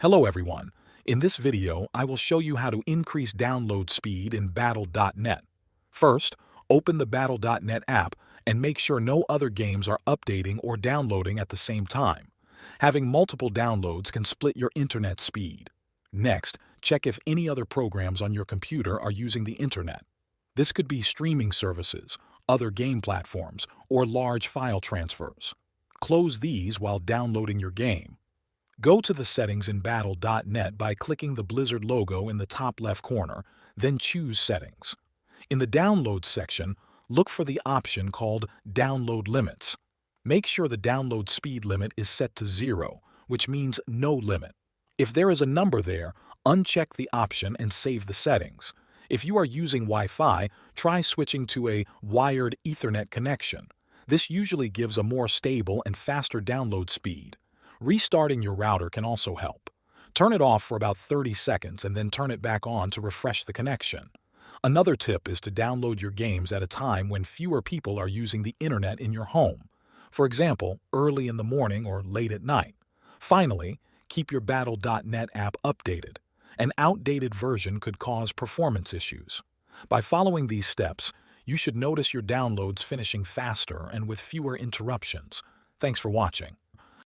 Hello everyone. In this video, I will show you how to increase download speed in Battle.net. First, open the Battle.net app and make sure no other games are updating or downloading at the same time. Having multiple downloads can split your internet speed. Next, check if any other programs on your computer are using the internet. This could be streaming services, other game platforms, or large file transfers. Close these while downloading your game. Go to the settings in Battle.net by clicking the Blizzard logo in the top left corner, then choose Settings. In the Downloads section, look for the option called Download Limits. Make sure the download speed limit is set to 0, which means no limit. If there is a number there, uncheck the option and save the settings. If you are using Wi-Fi, try switching to a wired Ethernet connection. This usually gives a more stable and faster download speed. Restarting your router can also help. Turn it off for about 30 seconds and then turn it back on to refresh the connection. Another tip is to download your games at a time when fewer people are using the internet in your home. For example, early in the morning or late at night. Finally, keep your Battle.net app updated. An outdated version could cause performance issues. By following these steps, you should notice your downloads finishing faster and with fewer interruptions. Thanks for watching.